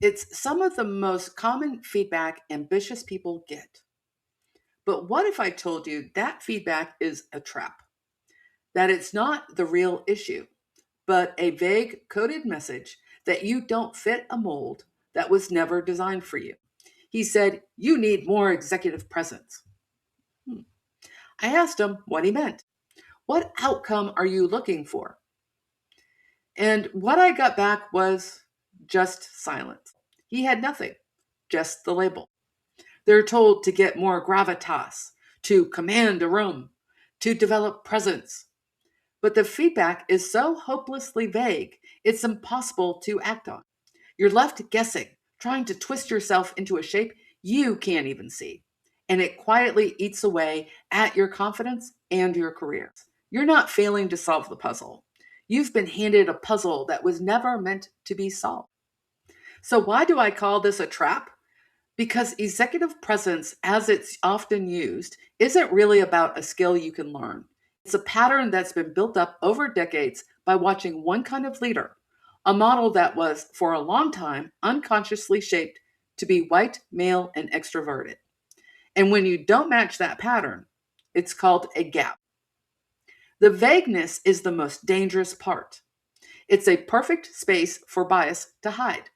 It's some of the most common feedback ambitious people get. But what if I told you that feedback is a trap? That it's not the real issue, but a vague coded message that you don't fit a mold that was never designed for you. He said, "You need more executive presence." Hmm. I asked him what he meant. "What outcome are you looking for?" And what I got back was just silence. He had nothing, just the label. They're told to get more gravitas, to command a room, to develop presence. But the feedback is so hopelessly vague, it's impossible to act on. You're left guessing, trying to twist yourself into a shape you can't even see. And it quietly eats away at your confidence and your career. You're not failing to solve the puzzle. You've been handed a puzzle that was never meant to be solved. So, why do I call this a trap? Because executive presence, as it's often used, isn't really about a skill you can learn. It's a pattern that's been built up over decades by watching one kind of leader, a model that was, for a long time, unconsciously shaped to be white, male, and extroverted. And when you don't match that pattern, it's called a gap. The vagueness is the most dangerous part. It's a perfect space for bias to hide.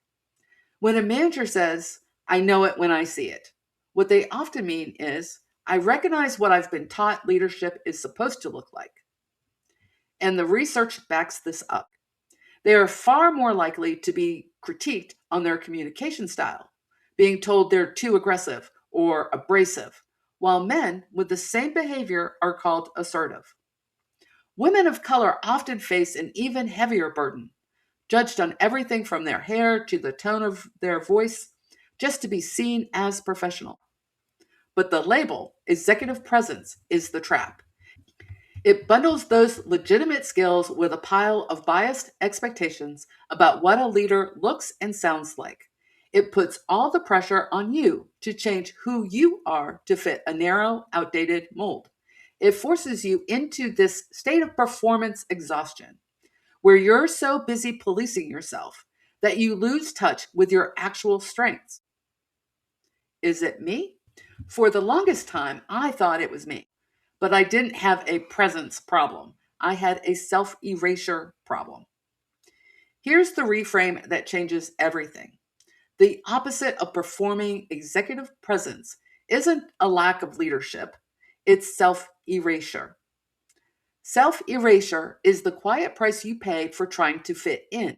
When a manager says, "I know it when I see it," what they often mean is, "I recognize what I've been taught leadership is supposed to look like." And the research backs this up. They are far more likely to be critiqued on their communication style, being told they're too aggressive or abrasive, while men with the same behavior are called assertive. Women of color often face an even heavier burden, judged on everything from their hair to the tone of their voice, just to be seen as professional. But the label, executive presence, is the trap. It bundles those legitimate skills with a pile of biased expectations about what a leader looks and sounds like. It puts all the pressure on you to change who you are to fit a narrow, outdated mold. It forces you into this state of performance exhaustion where you're so busy policing yourself that you lose touch with your actual strengths. Is it me? For the longest time, I thought it was me, but I didn't have a presence problem. I had a self erasure problem. Here's the reframe that changes everything. The opposite of performing executive presence isn't a lack of leadership, it's self erasure. Self erasure is the quiet price you pay for trying to fit in.